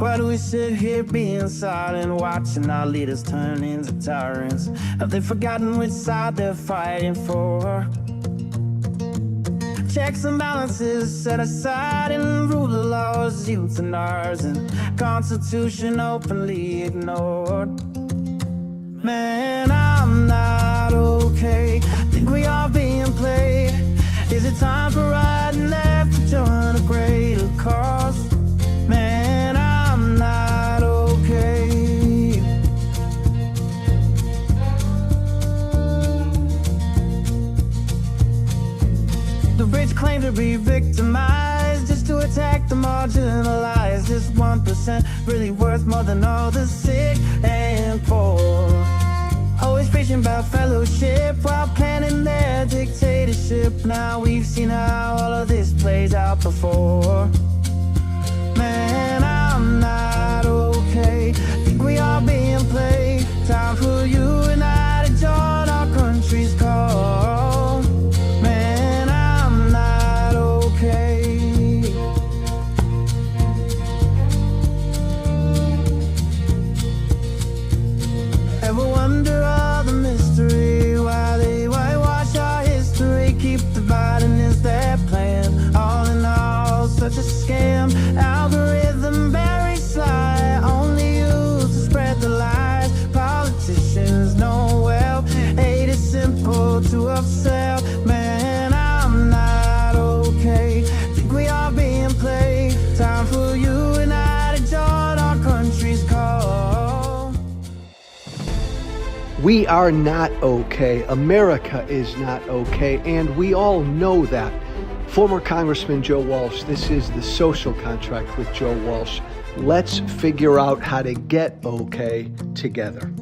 Why do we sit here being silent, watching our leaders turn into tyrants? Have they forgotten which side they're fighting for? Checks and balances set aside and rule of laws, youth and ours, and Constitution openly ignored. Man, I'm not okay. Think we are being played. Is it time for right and left to join a greater cause? Man, I'm not okay. The rich claim to be victimized just to attack the marginalized. Is 1% really worth more than all the sick and poor? Always preaching about fellowship while planning their dictatorship. Now we've seen how all of this plays out before. Man, I'm not okay. Think we are being played. Time for you and I to join our country's call. Man, I'm not okay. Ever wonder all the mystery? Why they whitewash our history? Keep dividing is their plan. All in all, such a scam. Algorithm very sly, only used to spread the lies. Politicians know well, hate is simple to upsell. Man, I'm not okay. Think we are being played. Time for you and I to join our country's call. We are not okay. America is not okay, and we all know that. Former Congressman Joe Walsh, this is The Social Contract with Joe Walsh. Let's figure out how to get okay together.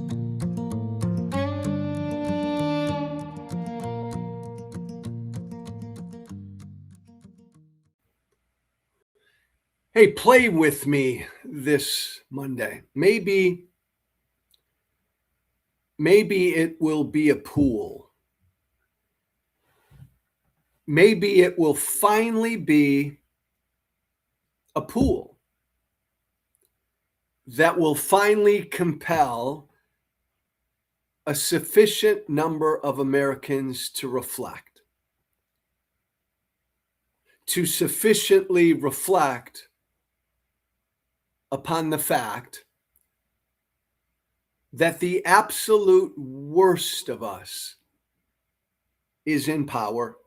Hey, play with me this Monday. Maybe it will be a pool. Maybe it will finally be a pool that will finally compel a sufficient number of Americans to reflect, to sufficiently reflect upon the fact that the absolute worst of us is in power.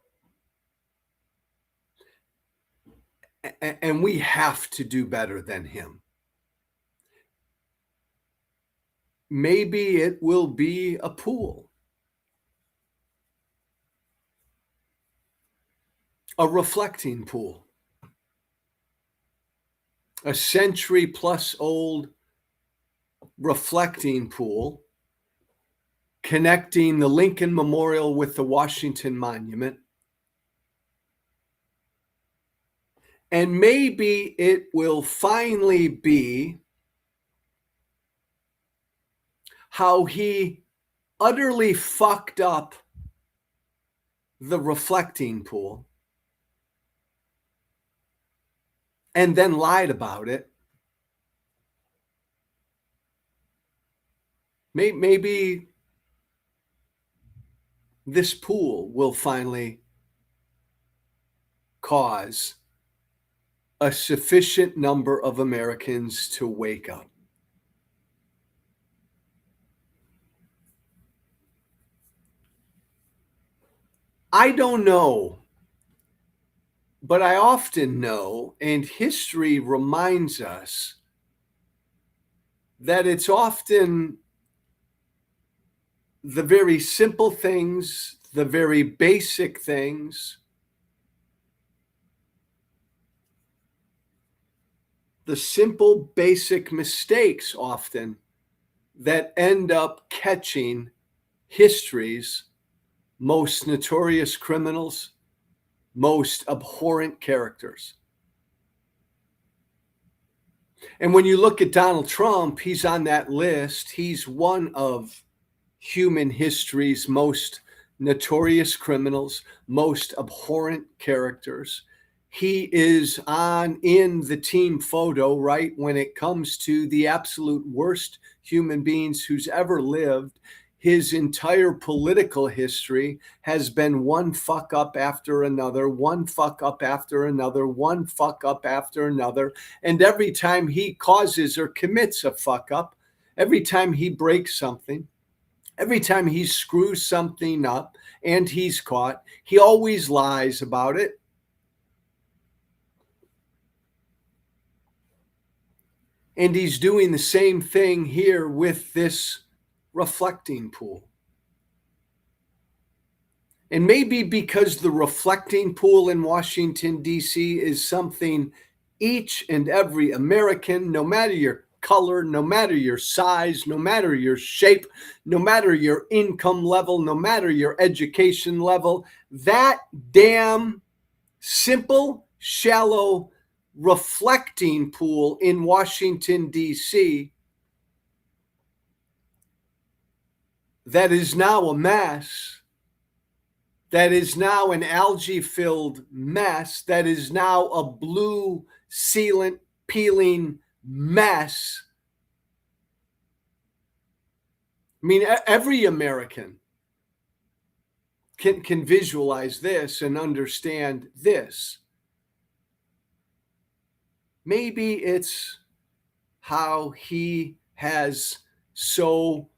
And we have to do better than him. Maybe it will be a pool, a reflecting pool, a century-plus-old reflecting pool connecting the Lincoln Memorial with the Washington Monument. And maybe it will finally be how he utterly fucked up the reflecting pool and then lied about it. Maybe this pool will finally cause a sufficient number of Americans to wake up. I don't know, but I often know, and history reminds us, that it's often the very simple things, the very basic things, the simple basic mistakes often that end up catching history's most notorious criminals, most abhorrent characters. And when you look at Donald Trump, he's on that list. He's one of human history's most notorious criminals, most abhorrent characters. he is in the team photo, right? When it comes to the absolute worst human beings who's ever lived, his entire political history has been one fuck up after another, one fuck up after another, one fuck up after another. And every time he causes or commits a fuck up, every time he breaks something, every time he screws something up and he's caught, he always lies about it. And he's doing the same thing here with this reflecting pool. And maybe because the reflecting pool in Washington, D.C. is something each and every American, no matter your color, no matter your size, no matter your shape, no matter your income level, no matter your education level, that damn simple, shallow reflecting pool in Washington, D.C. that is now a mess, that is now an algae-filled mess, that is now a blue sealant peeling mess. I mean, every American can visualize this and understand this. Maybe it's how he has so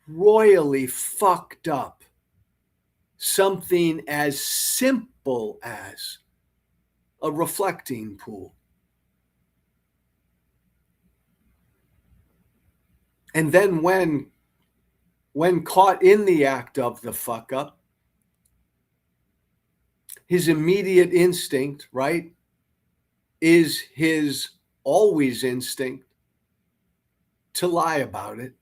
royally fucked up something as simple as a reflecting pool. And then when caught in the act of the fuck up, his immediate instinct, right, is his always instinct to lie about it.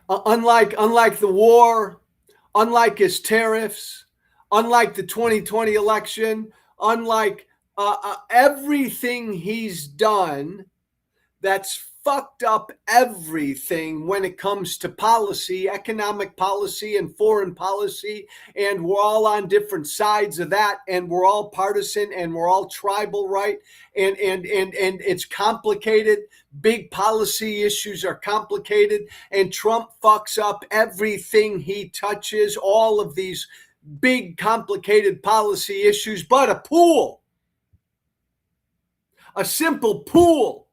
Unlike the war, unlike his tariffs, unlike the 2020 election, unlike everything he's done that's fucked up everything when it comes to policy, economic policy and foreign policy, and we're all on different sides of that, and we're all partisan and we're all tribal, right? And it's complicated. Big policy issues are complicated, and Trump fucks up everything he touches, all of these big complicated policy issues, but a pool, a simple pool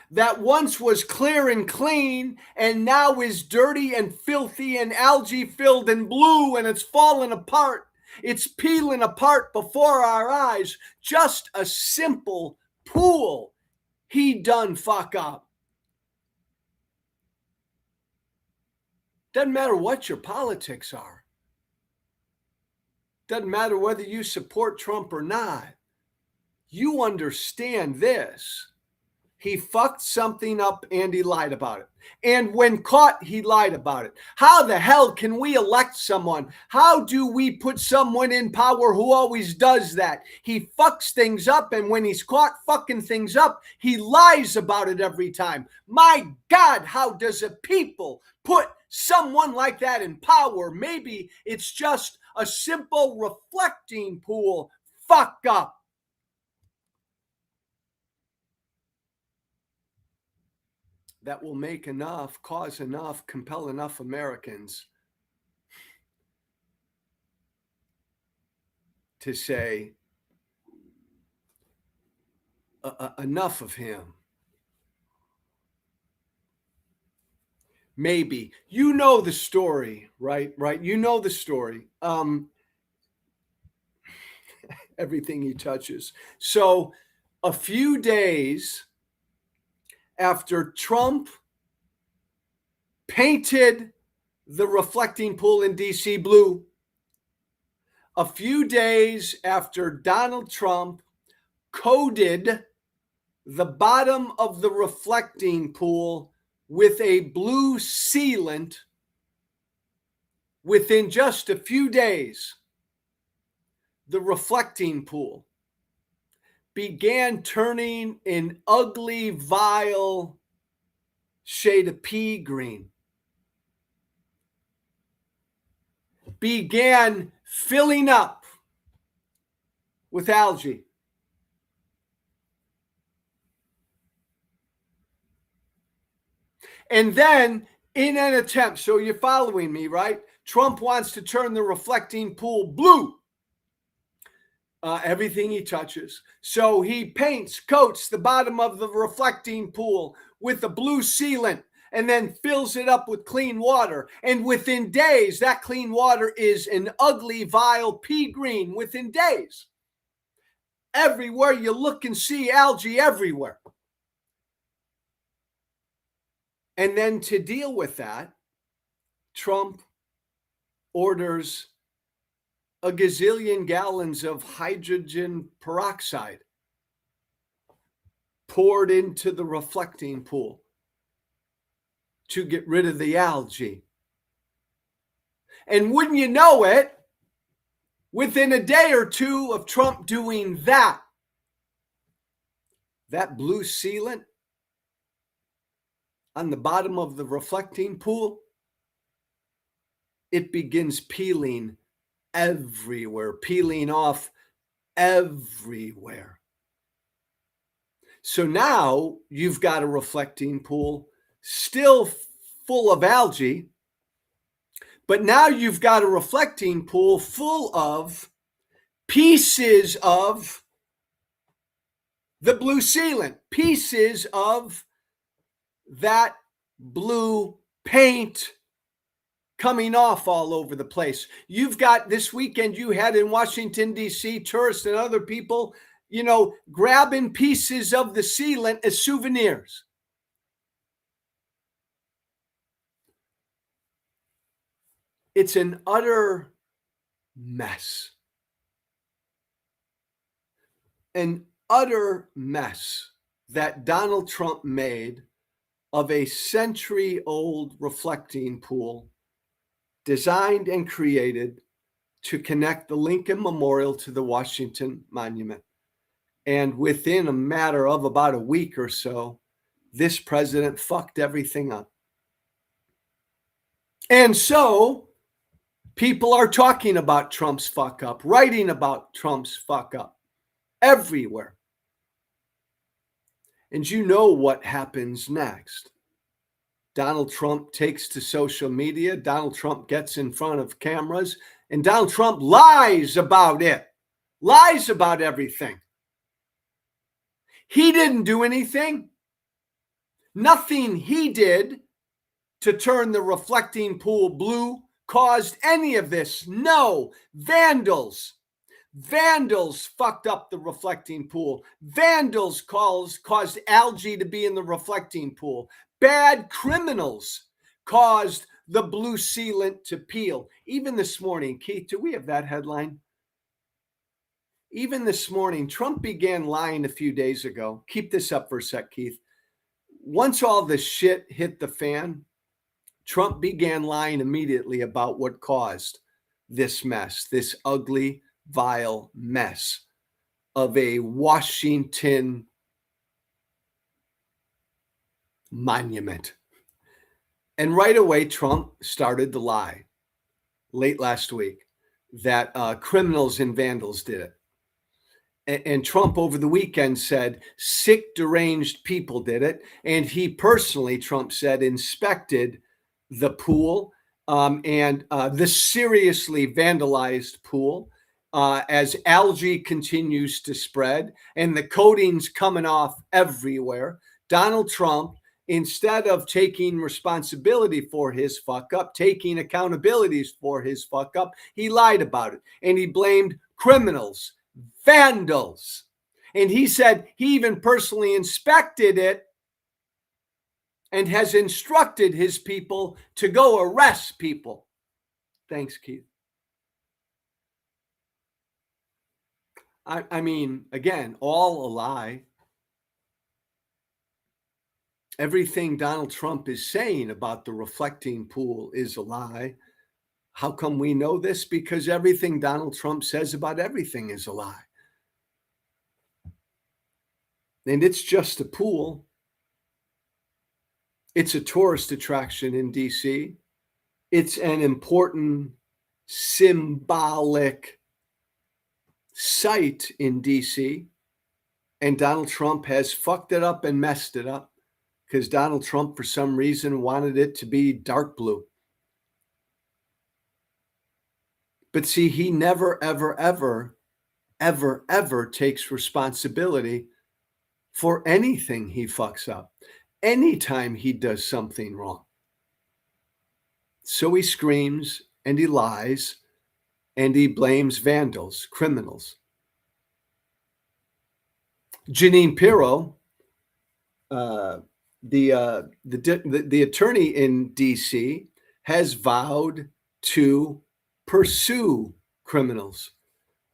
that once was clear and clean and now is dirty and filthy and algae filled and blue, and it's falling apart. It's peeling apart before our eyes. Just a simple pool. He done fuck up. Doesn't matter what your politics are. Doesn't matter whether you support Trump or not. You understand this. He fucked something up and he lied about it. And when caught, he lied about it. How the hell can we elect someone? How do we put someone in power who always does that? He fucks things up, and when he's caught fucking things up, he lies about it every time. My God, how does a people put someone like that in power? Maybe it's just a simple reflecting pool fuck up. That will make enough, cause enough, compel enough Americans to say, enough of him. Maybe. You know the story, right? You know the story. Everything he touches. So a few days after Trump painted the reflecting pool in DC blue, a few days after Donald Trump coated the bottom of the reflecting pool with a blue sealant, within just a few days, the reflecting pool began turning an ugly, vile shade of pea green. began filling up with algae. And then, in an attempt, so you're following me, right? Trump wants to turn the reflecting pool blue. Everything he touches. So he coats the bottom of the reflecting pool with a blue sealant and then fills it up with clean water. And within days, that clean water is an ugly, vile pea green within days. Everywhere you look and see algae everywhere. And then to deal with that, Trump orders a gazillion gallons of hydrogen peroxide poured into the reflecting pool to get rid of the algae. And wouldn't you know it, within a day or two of Trump doing that, that blue sealant on the bottom of the reflecting pool, it begins peeling everywhere, peeling off everywhere. So now you've got a reflecting pool still full of algae, but now you've got a reflecting pool full of pieces of the blue sealant, pieces of that blue paint coming off all over the place. You've got this weekend, you had in Washington, D.C., tourists and other people, grabbing pieces of the sealant as souvenirs. It's an utter mess. An utter mess that Donald Trump made of a century-old reflecting pool designed and created to connect the Lincoln Memorial to the Washington Monument. And within a matter of about a week or so, this president fucked everything up. And so people are talking about Trump's fuck up, writing about Trump's fuck up everywhere. And you know what happens next. Donald Trump takes to social media. Donald Trump gets in front of cameras, and Donald Trump lies about it, lies about everything. He didn't do anything. Nothing he did to turn the reflecting pool blue caused any of this. No, vandals fucked up the reflecting pool. Vandals caused algae to be in the reflecting pool. Bad criminals caused the blue sealant to peel. Even this morning, Keith, do we have that headline? Even this morning, Trump began lying a few days ago. Keep this up for a sec, Keith. Once all the shit hit the fan, Trump began lying immediately about what caused this mess, this ugly, vile mess of a Washington monument. And right away, Trump started to lie late last week that criminals and vandals did it. And Trump over the weekend said sick, deranged people did it. And he personally, Trump said, inspected the pool and the seriously vandalized pool as algae continues to spread and the coatings coming off everywhere. Donald Trump, instead of taking responsibility for his fuck up, taking accountabilities for his fuck up, he lied about it. And he blamed criminals, vandals. And he said he even personally inspected it and has instructed his people to go arrest people. Thanks, Keith. I mean, again, all a lie. Everything Donald Trump is saying about the reflecting pool is a lie. How come we know this? Because everything Donald Trump says about everything is a lie. And it's just a pool. It's a tourist attraction in DC. It's an important symbolic site in DC, and Donald Trump has fucked it up and messed it up because Donald Trump, for some reason, wanted it to be dark blue. But see, he never, ever, ever, ever, ever takes responsibility for anything he fucks up, anytime he does something wrong. So he screams and he lies and he blames vandals, criminals. Jeanine Pirro, the attorney in DC, has vowed to pursue criminals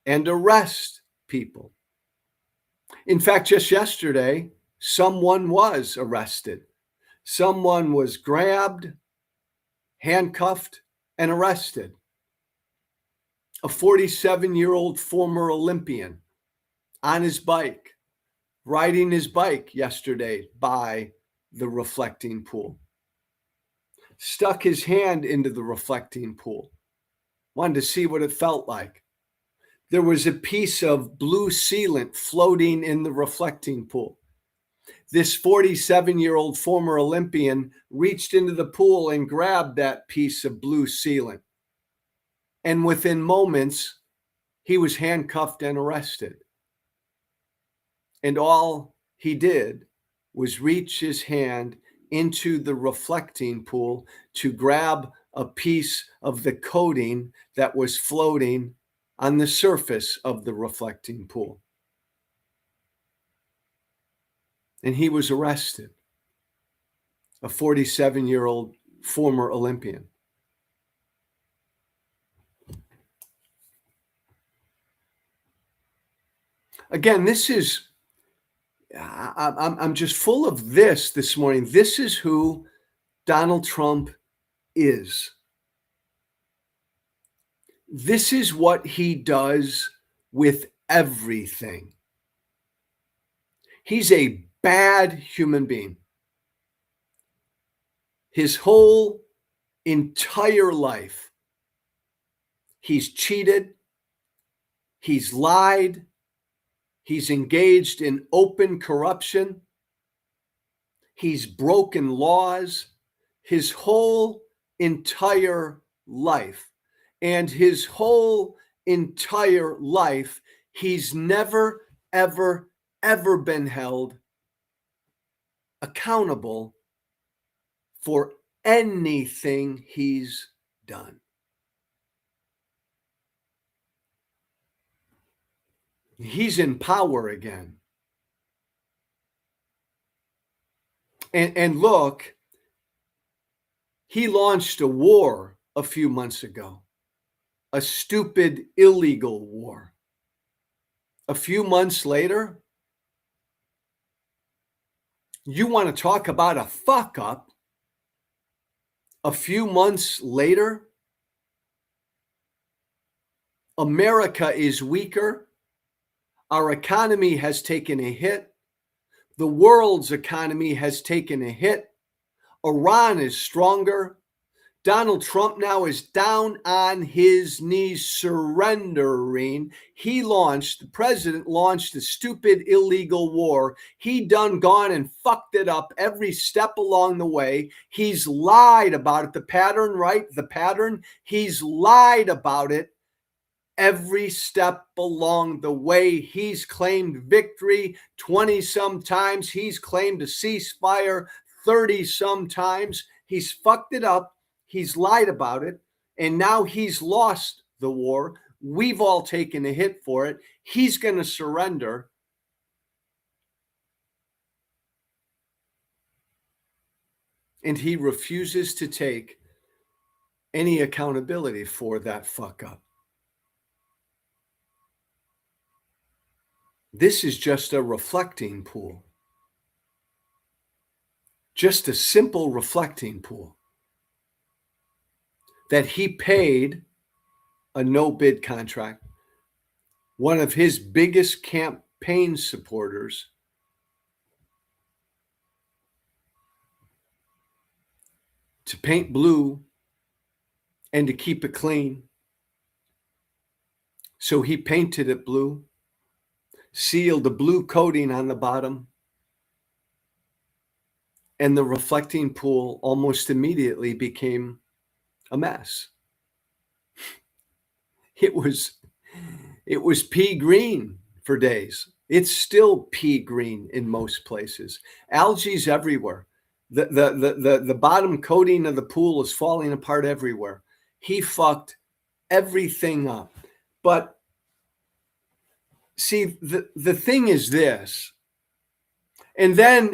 and arrest people. In fact, just yesterday, someone was arrested. Someone was grabbed, handcuffed, and arrested. A 47-year-old former Olympian on his bike, riding his bike yesterday by the reflecting pool. Stuck his hand into the reflecting pool. Wanted to see what it felt like. There was a piece of blue sealant floating in the reflecting pool. This 47-year-old former Olympian reached into the pool and grabbed that piece of blue sealant. And within moments, he was handcuffed and arrested. And all he did was reach his hand into the reflecting pool to grab a piece of the coating that was floating on the surface of the reflecting pool. And he was arrested, a 47-year-old former Olympian. Again, this is, I'm just full of this morning. This is who Donald Trump is. This is what he does with everything. He's a bad human being. His whole entire life, he's cheated, he's lied, he's engaged in open corruption, he's broken laws, his whole entire life. And his whole entire life, he's never, ever, ever been held accountable for anything he's done. He's in power again. And look, he launched a war a few months ago, a stupid, illegal war. A few months later, you want to talk about a fuck up? A few months later, America is weaker. Our economy has taken a hit. The world's economy has taken a hit. Iran is stronger. Donald Trump now is down on his knees surrendering. The president launched a stupid illegal war. He done gone and fucked it up every step along the way. He's lied about it. The pattern, right? The pattern. He's lied about it every step along the way. He's claimed victory 20-some times. He's claimed a ceasefire 30-some times. He's fucked it up. He's lied about it, and now he's lost the war. We've all taken a hit for it. He's going to surrender. And he refuses to take any accountability for that fuck up. This is just a reflecting pool. Just a simple reflecting pool that he paid a no-bid contract. One of his biggest campaign supporters to paint blue and to keep it clean So he painted it blue, sealed a blue coating on the bottom, and the reflecting pool almost immediately became a mess. It was pea green for days. It's still pea green in most places. Algae's everywhere. The bottom coating of the pool is falling apart everywhere. He fucked everything up. But see, the thing is this, and then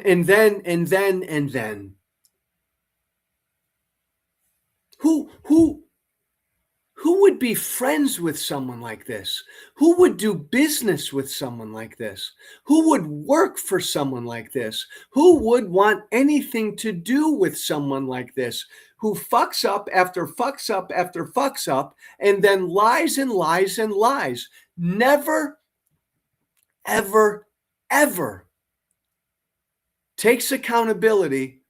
who would be friends with someone like this? Who would do business with someone like this? Who would work for someone like this? Who would want anything to do with someone like this? Who fucks up after fucks up after fucks up and then lies and lies and lies. Never, ever, ever takes accountability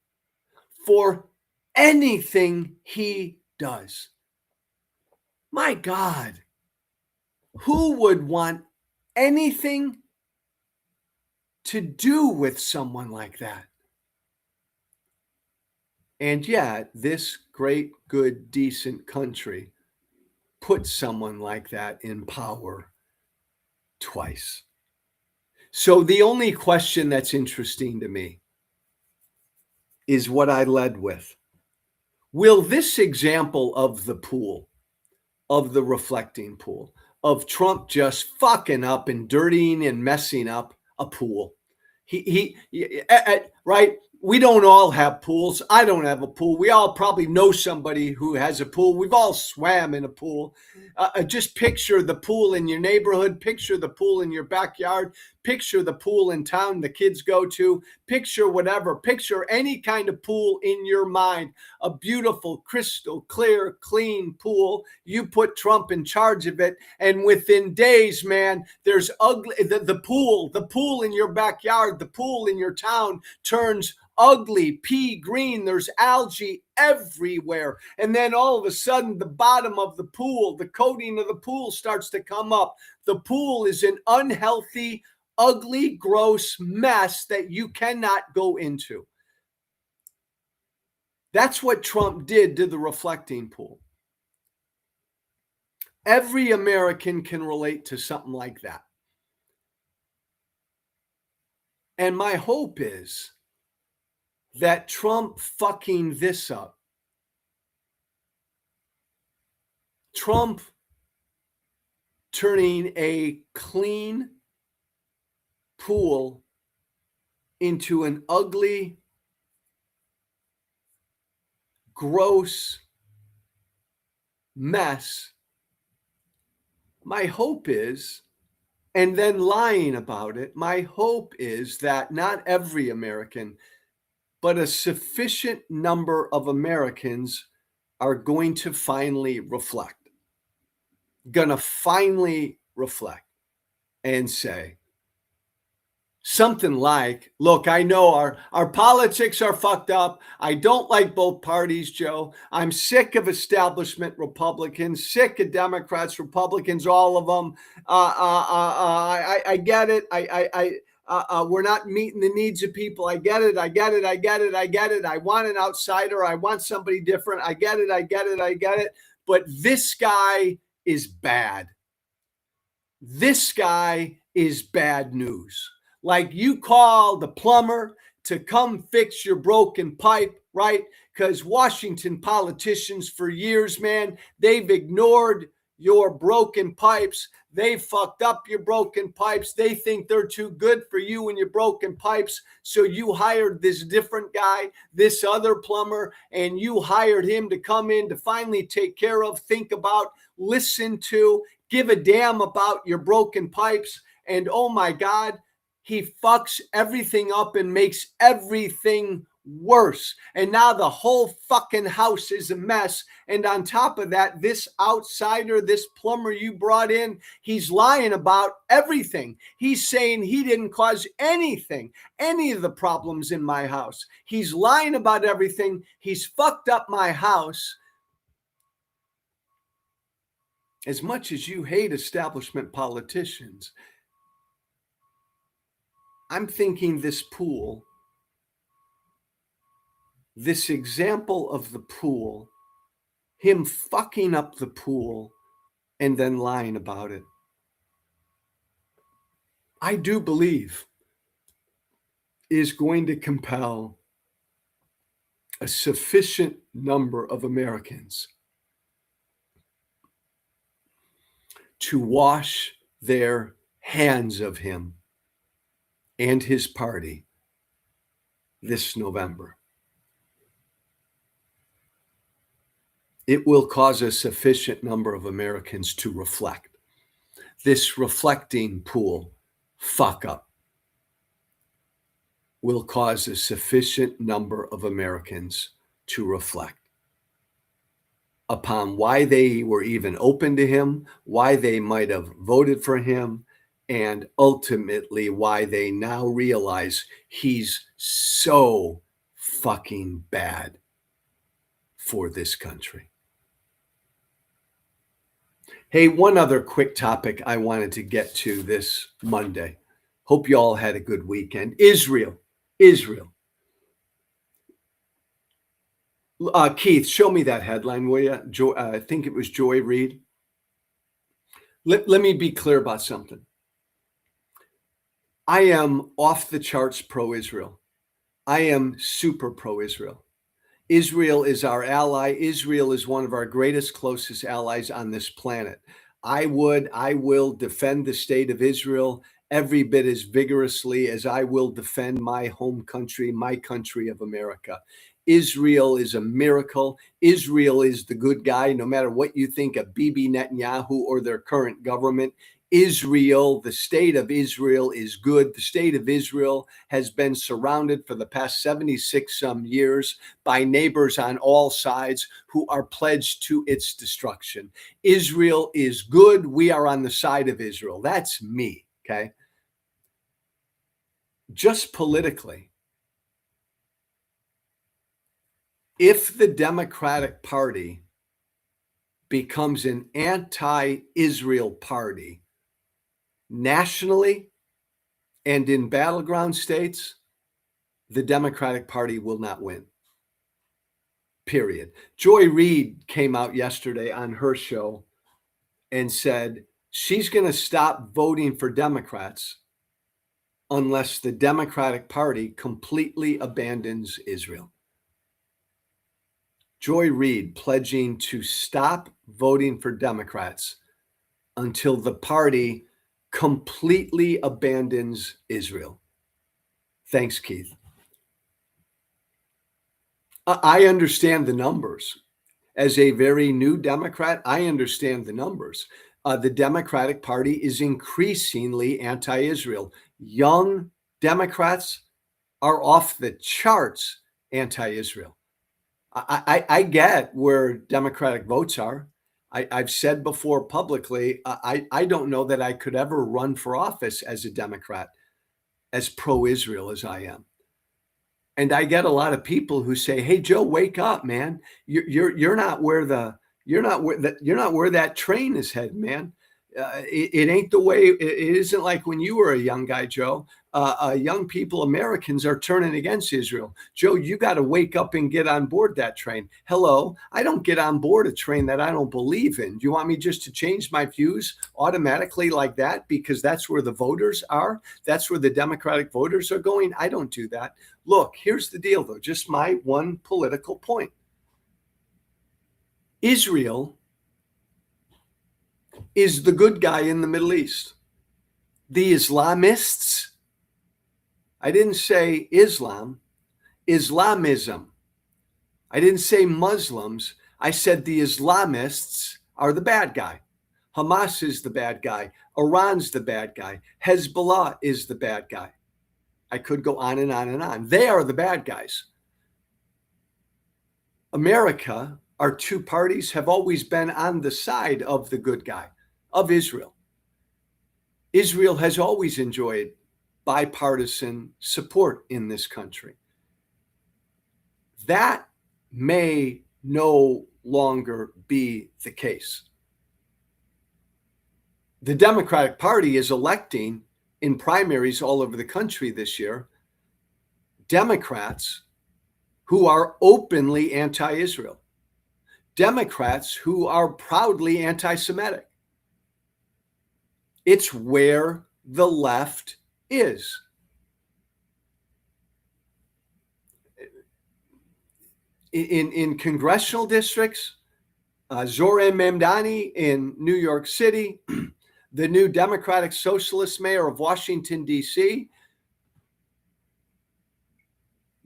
for anything he does. My God, who would want anything to do with someone like that? And yet, this great, good, decent country puts someone like that in power twice. So the only question that's interesting to me is what I led with. Will this example of the pool, of the reflecting pool, of Trump just fucking up and dirtying and messing up a pool. Right? We don't all have pools. I don't have a pool. We all probably know somebody who has a pool. We've all swam in a pool. Just picture the pool in your neighborhood. Picture the pool in your backyard. Picture the pool in town the kids go to. Picture whatever. Picture any kind of pool in your mind. A beautiful, crystal clear, clean pool. You put Trump in charge of it. And within days, man, there's ugly. The pool in your backyard, the pool in your town turns ugly, pea green. There's algae everywhere. And then all of a sudden, the bottom of the pool, the coating of the pool starts to come up. The pool is an unhealthy, ugly, gross mess that you cannot go into. That's what Trump did to the reflecting pool. Every American can relate to something like that. And my hope is that Trump fucking this up, Trump turning a clean pool into an ugly, gross mess. My hope is, and then lying about it, my hope is that not every American, but a sufficient number of Americans are going to finally reflect, and say something like, look, I know our politics are fucked up. I don't like both parties, Joe. I'm sick of establishment Republicans, sick of Democrats, Republicans, all of them. I get it. We're not meeting the needs of people. I get it. I want an outsider. I want somebody different. I get it. But this guy is bad. This guy is bad news. Like you call the plumber to come fix your broken pipe, right? Because Washington politicians for years, man, they've ignored your broken pipes. They fucked up your broken pipes. They think they're too good for you and your broken pipes. So you hired this different guy, this other plumber, and you hired him to come in to finally take care of, think about, listen to, give a damn about your broken pipes. And oh my God, he fucks everything up and makes everything worse. And now the whole fucking house is a mess. And on top of that, this outsider, this plumber you brought in, he's lying about everything. He's saying he didn't cause anything, any of the problems in my house. He's lying about everything. He's fucked up my house. as much as you hate establishment politicians, I'm thinking this pool, this example of the pool, him fucking up the pool and then lying about it, I do believe is going to compel a sufficient number of Americans to wash their hands of him and his party this November. It will cause a sufficient number of Americans to reflect. This reflecting pool fuck up will cause a sufficient number of Americans to reflect upon why they were even open to him, why they might have voted for him, and ultimately why they now realize he's so fucking bad for this country. Hey, one other quick topic I wanted to get to this Monday. Hope you all had a good weekend. Israel. Keith, show me that headline, will you? I think it was Joy Reid. Let me be clear about something. I am off the charts pro-Israel. I am super pro-Israel. Israel is our ally. Israel is one of our greatest, closest allies on this planet. I will defend the state of Israel every bit as vigorously as I will defend my home country, my country of America. Israel is a miracle. Israel is the good guy, no matter what you think of Bibi Netanyahu or their current government. Israel, the state of Israel is good. The state of Israel has been surrounded for the past 76 some years by neighbors on all sides who are pledged to its destruction. Israel is good. We are on the side of Israel. That's me, okay? Just politically, if the Democratic Party becomes an anti-Israel party, nationally and in battleground states, the Democratic Party will not win. Period. Joy Reid came out yesterday on her show and said she's going to stop voting for Democrats unless the Democratic Party completely abandons Israel. Joy Reid pledging to stop voting for Democrats until the party completely abandons Israel. Thanks, Keith. I understand the numbers. As a very new Democrat, I understand the numbers. The Democratic Party is increasingly anti-Israel. Young Democrats are off the charts anti-Israel. I get where Democratic votes are. I've said before publicly, I don't know that I could ever run for office as a Democrat, as pro-Israel as I am. And I get a lot of people who say, "Hey, Joe, wake up, man! You're not where that train is headed, man. It ain't the way. It isn't like when you were a young guy, Joe. Young people, Americans are turning against Israel. Joe, you got to wake up and get on board that train." Hello, I don't get on board a train that I don't believe in. Do you want me just to change my views automatically like that because that's where the voters are? That's where the Democratic voters are going? I don't do that. Look, here's the deal, though. Just my one political point. Israel is the good guy in the Middle East. The Islamists, I didn't say Islam, Islamism. I didn't say Muslims. I said the Islamists are the bad guy. Hamas is the bad guy. Iran's the bad guy. Hezbollah is the bad guy. I could go on and on and on. They are the bad guys. America, our two parties, have always been on the side of the good guy, of Israel. Israel has always enjoyed bipartisan support in this country. That may no longer be the case. The Democratic Party is electing in primaries all over the country this year Democrats who are openly anti-Israel, Democrats who are proudly anti-Semitic. It's where the left is. In congressional districts, Zoran Mamdani in New York City, the new Democratic Socialist mayor of Washington, D.C.,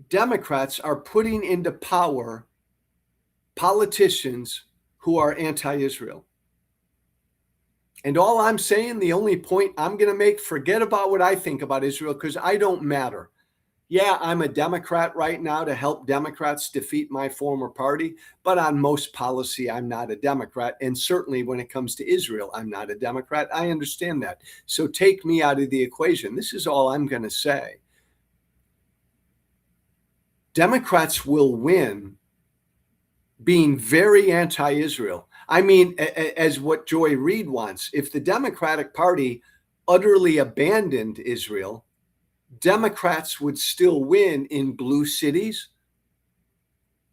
Democrats are putting into power politicians who are anti-Israel. And all I'm saying, the only point I'm going to make, forget about what I think about Israel, because I don't matter. Yeah, I'm a Democrat right now to help Democrats defeat my former party, but on most policy, I'm not a Democrat. And certainly when it comes to Israel, I'm not a Democrat. I understand that. So take me out of the equation. This is all I'm going to say. Democrats will win being very anti-Israel. I mean, as what Joy Reid wants. If the Democratic Party utterly abandoned Israel, Democrats would still win in blue cities,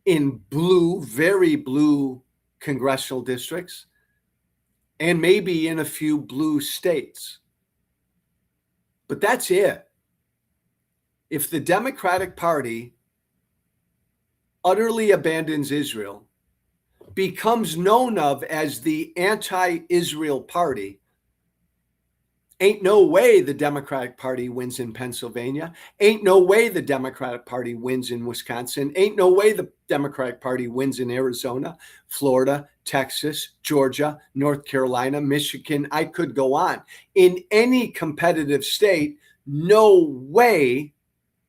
in blue, very blue congressional districts, and maybe in a few blue states. But that's it. If the Democratic Party utterly abandons Israel, becomes known of as the anti-Israel party, ain't no way the Democratic Party wins in Pennsylvania. Ain't no way the Democratic Party wins in Wisconsin. Ain't no way the Democratic Party wins in Arizona, Florida, Texas, Georgia, North Carolina, Michigan. I could go on. In any competitive state, no way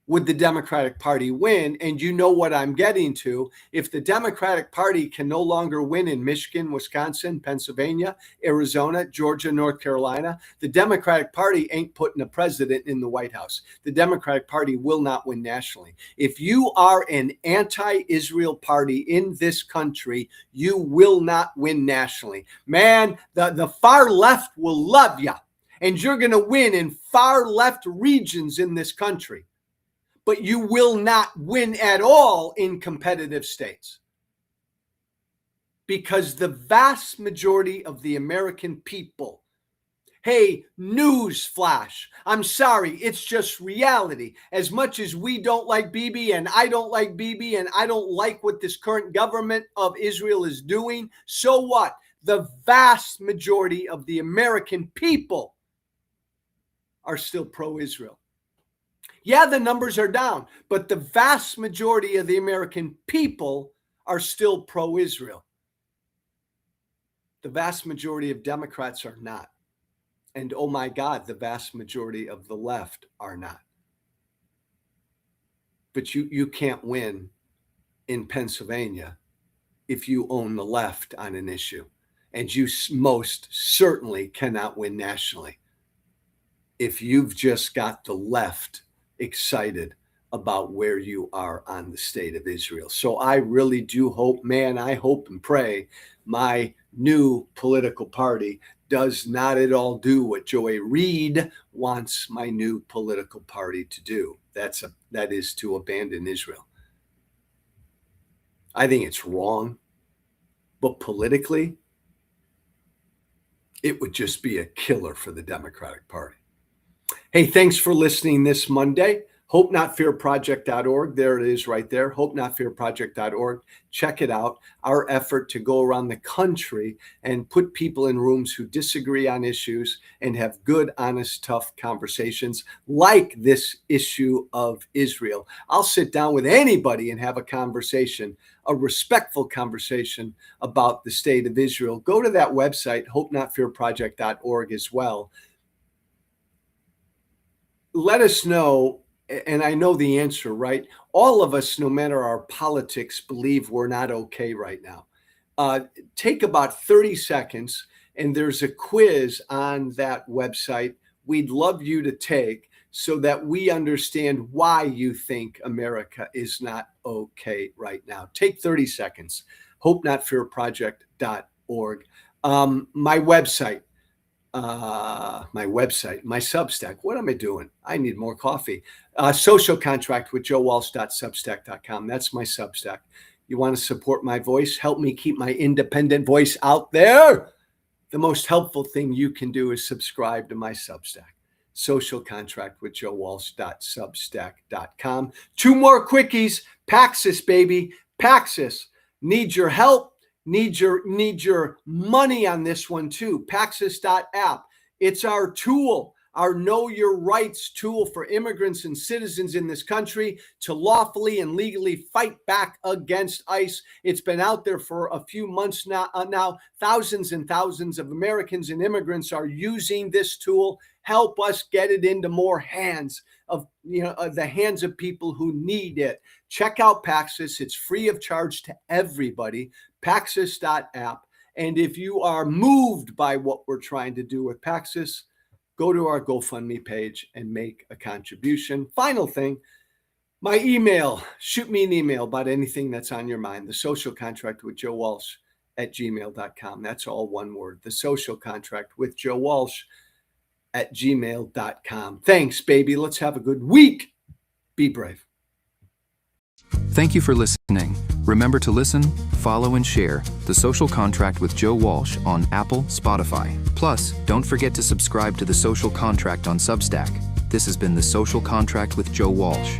would the Democratic Party win. And you know what I'm getting to. If the Democratic Party can no longer win in Michigan, Wisconsin, Pennsylvania, Arizona, Georgia, North Carolina, the Democratic Party ain't putting a president in the White House. The Democratic Party will not win nationally. If you are an anti-Israel party in this country, you will not win nationally. Man, the far left will love you, and you're going to win in far left regions in this country. But you will not win at all in competitive states. Because the vast majority of the American people, hey, news flash, I'm sorry, it's just reality. As much as we don't like Bibi and I don't like Bibi and I don't like what this current government of Israel is doing, so what? The vast majority of the American people are still pro-Israel. Yeah, the numbers are down, but the vast majority of the American people are still pro-Israel. The vast majority of Democrats are not. And oh my God, the vast majority of the left are not. But you can't win in Pennsylvania if you own the left on an issue. And you most certainly cannot win nationally if you've just got the left excited about where you are on the state of Israel. So I really do hope, man, I hope and pray my new political party does not at all do what Joy Reid wants my new political party to do. That is to abandon Israel. I think it's wrong, but politically, it would just be a killer for the Democratic Party. Hey, thanks for listening this Monday. HopeNotFearProject.org. There it is right there. HopeNotFearProject.org. Check it out. Our effort to go around the country and put people in rooms who disagree on issues and have good, honest, tough conversations like this issue of Israel. I'll sit down with anybody and have a conversation, a respectful conversation about the state of Israel. Go to that website, HopeNotFearProject.org as well. Let us know, and I know the answer, right? All of us, no matter our politics, believe we're not okay right now. Take about 30 seconds, and there's a quiz on that website we'd love you to take so that we understand why you think America is not okay right now. Take 30 seconds, hopenotfearproject.org. My website, my website, my Substack. What am I doing? I need more coffee. Social Contract with joewalsh.substack.com. That's my Substack. You want to support my voice? Help me keep my independent voice out there? The most helpful thing you can do is subscribe to my Substack. Social Contract with joewalsh.substack.com. 2 more quickies. Paxos, baby. Paxos. Need your help. Need your money on this one too. Paxos.app. It's our tool, our Know Your Rights tool for immigrants and citizens in this country to lawfully and legally fight back against ICE. It's been out there for a few months now. Thousands and thousands of Americans and immigrants are using this tool. Help us get it into more hands of the hands of people who need it. Check out Paxos. It's free of charge to everybody. Paxos.app. And if you are moved by what we're trying to do with Paxos, go to our GoFundMe page and make a contribution. Final thing, my email. Shoot me an email about anything that's on your mind. The Social Contract with Joe Walsh at gmail.com. That's all one word. The Social Contract with Joe Walsh at gmail.com. Thanks, baby. Let's have a good week. Be brave. Thank you for listening. Remember to listen, follow, and share The Social Contract with Joe Walsh on Apple, Spotify. Plus, don't forget to subscribe to The Social Contract on Substack. This has been The Social Contract with Joe Walsh.